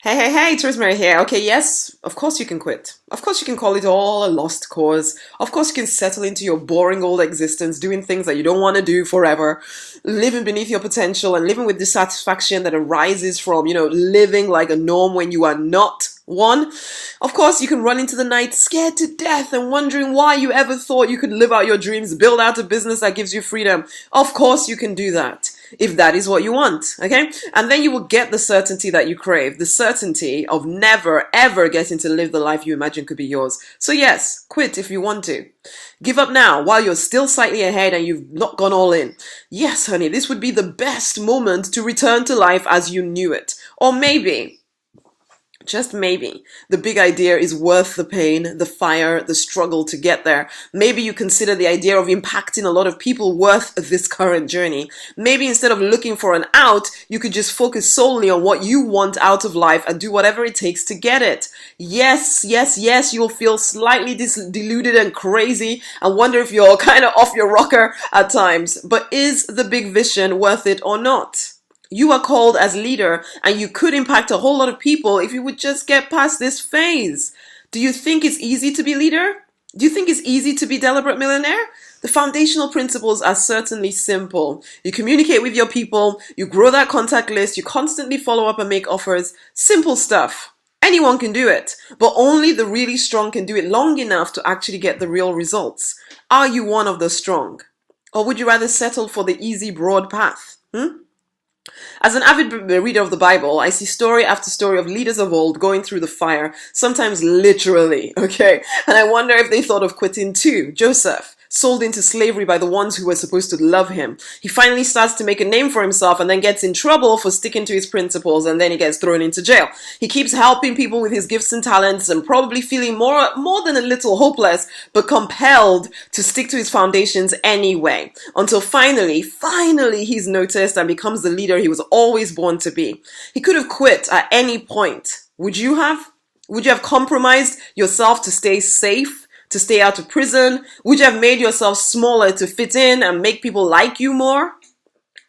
Hey, it's Rosemary here. Okay, yes, of course you can quit. Of course you can call it all a lost cause. Of course you can settle into your boring old existence, doing things that you don't want to do forever, living beneath your potential and living with dissatisfaction that arises from, living like a norm when you are not one. Of course you can run into the night scared to death and wondering why you ever thought you could live out your dreams, build out a business that gives you freedom. Of course you can do that if that is what you want, okay? And then you will get the certainty that you crave, the certainty of never ever getting to live the life you imagine could be yours. So yes, quit if you want to. Give up now while you're still slightly ahead and you've not gone all in. Yes, honey, this would be the best moment to return to life as you knew it. Or maybe, just maybe, the big idea is worth the pain, the fire, the struggle to get there. Maybe you consider the idea of impacting a lot of people worth this current journey. Maybe instead of looking for an out, you could just focus solely on what you want out of life and do whatever it takes to get it. Yes, you'll feel slightly deluded and crazy and wonder if you're kind of off your rocker at times. But is the big vision worth it or not? You are called as leader and you could impact a whole lot of people if you would just get past this phase. Do you think it's easy to be leader? Do you think it's easy to be deliberate millionaire? The foundational principles are certainly simple. You communicate with your people, you grow that contact list, you constantly follow up and make offers. Simple stuff. Anyone can do it, but only the really strong can do it long enough to actually get the real results. Are you one of the strong? Or would you rather settle for the easy, broad path? As an avid reader of the Bible, I see story after story of leaders of old going through the fire, sometimes literally, okay? And I wonder if they thought of quitting too. Joseph, sold into slavery by the ones who were supposed to love him. He finally starts to make a name for himself and then gets in trouble for sticking to his principles, and then he gets thrown into jail. He keeps helping people with his gifts and talents and probably feeling more than a little hopeless, but compelled to stick to his foundations anyway. Until finally he's noticed and becomes the leader he was always born to be. He could have quit at any point. Would you have? Would you have compromised yourself to stay safe? To stay out of prison? Would you have made yourself smaller to fit in and make people like you more?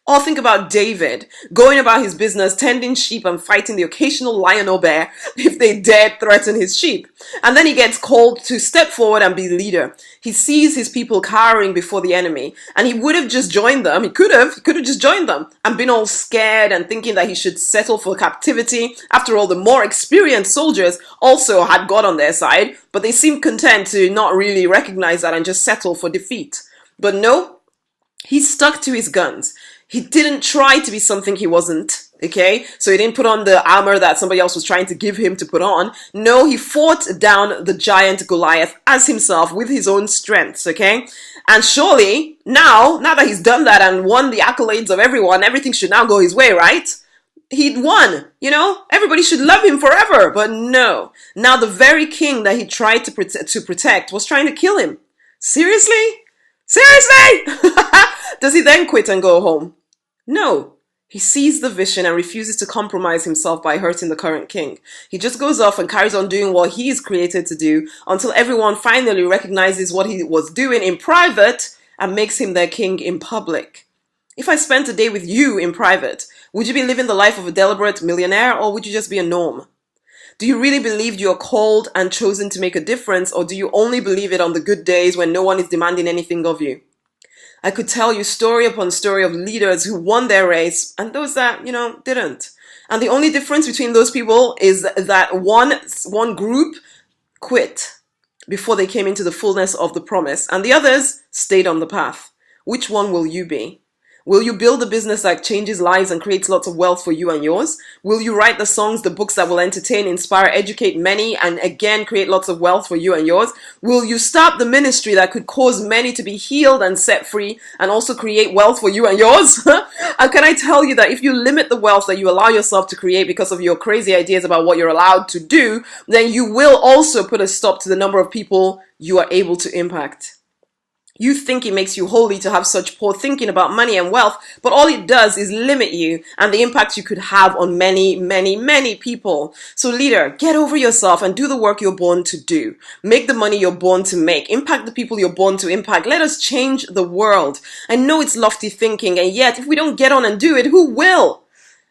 Or think about David, going about his business, tending sheep and fighting the occasional lion or bear if they dared threaten his sheep. And then he gets called to step forward and be leader. He sees his people cowering before the enemy, and he would have just joined them. He could have just joined them and been all scared and thinking that he should settle for captivity. After all, the more experienced soldiers also had God on their side, but they seemed content to not really recognize that and just settle for defeat. But no, he stuck to his guns. He didn't try to be something he wasn't, okay? So he didn't put on the armor that somebody else was trying to give him to put on. No, he fought down the giant Goliath as himself with his own strengths, okay? And surely, now that he's done that and won the accolades of everyone, everything should now go his way, right? He'd won, everybody should love him forever. But no, now the very king that he tried to protect was trying to kill him. Seriously? Does he then quit and go home? No, he sees the vision and refuses to compromise himself by hurting the current king. He just goes off and carries on doing what he is created to do until everyone finally recognizes what he was doing in private and makes him their king in public. If I spent a day with you in private, would you be living the life of a deliberate millionaire, or would you just be a norm? Do you really believe you are called and chosen to make a difference, or do you only believe it on the good days when no one is demanding anything of you? I could tell you story upon story of leaders who won their race and those that, didn't. And the only difference between those people is that one group quit before they came into the fullness of the promise, and the others stayed on the path. Which one will you be? Will you build a business that changes lives and creates lots of wealth for you and yours? Will you write the songs, the books that will entertain, inspire, educate many, and again create lots of wealth for you and yours? Will you start the ministry that could cause many to be healed and set free and also create wealth for you and yours? And can I tell you that if you limit the wealth that you allow yourself to create because of your crazy ideas about what you're allowed to do, then you will also put a stop to the number of people you are able to impact. You think it makes you holy to have such poor thinking about money and wealth, but all it does is limit you and the impact you could have on many people. So leader, get over yourself and do the work you're born to do. Make the money you're born to make. Impact the people you're born to impact. Let us change the world. I know it's lofty thinking, and yet if we don't get on and do it, who will?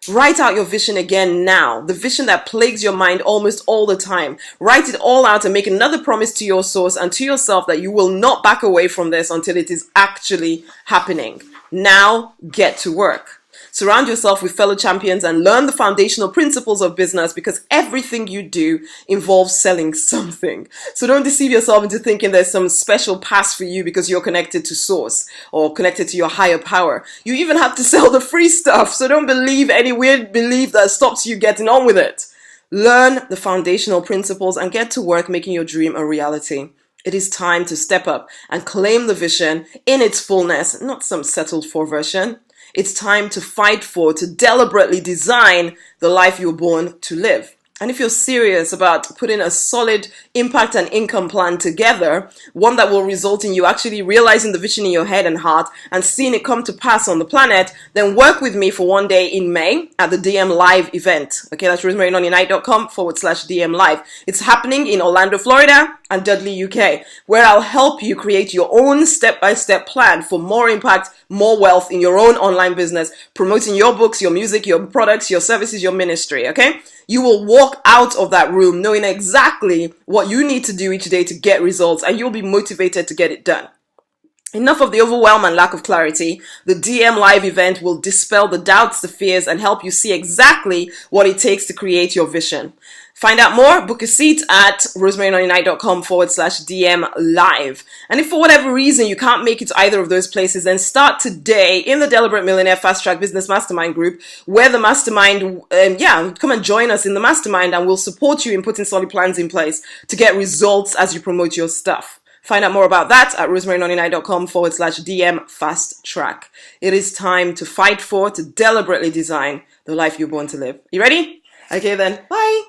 Write out your vision again now. The vision that plagues your mind almost all the time. Write it all out and make another promise to your source and to yourself that you will not back away from this until it is actually happening. Now get to work. Surround yourself with fellow champions and learn the foundational principles of business, because everything you do involves selling something. So don't deceive yourself into thinking there's some special pass for you because you're connected to source or connected to your higher power. You even have to sell the free stuff. So don't believe any weird belief that stops you getting on with it. Learn the foundational principles and get to work making your dream a reality. It is time to step up and claim the vision in its fullness, not some settled for version. It's time to fight for, to deliberately design the life you're born to live. And if you're serious about putting a solid impact and income plan together, one that will result in you actually realizing the vision in your head and heart and seeing it come to pass on the planet, then work with me for one day in May at the DM Live event. Okay, that's rosemarynoninight.com/DM Live. It's happening in Orlando, Florida and Dudley, UK, where I'll help you create your own step-by-step plan for more impact, more wealth in your own online business, promoting your books, your music, your products, your services, your ministry, okay? You will walk out of that room knowing exactly what you need to do each day to get results, and you'll be motivated to get it done. Enough of the overwhelm and lack of clarity. The DM Live event will dispel the doubts, the fears, and help you see exactly what it takes to create your vision. Find out more, book a seat at rosemarynoninight.com/DM Live. And if for whatever reason you can't make it to either of those places, then start today in the Deliberate Millionaire Fast Track Business Mastermind group, where the mastermind, come and join us in the mastermind, and we'll support you in putting solid plans in place to get results as you promote your stuff. Find out more about that at rosemarynoninight.com/DM Fast Track. It is time to fight for, to deliberately design the life you're born to live. You ready? Okay then, bye.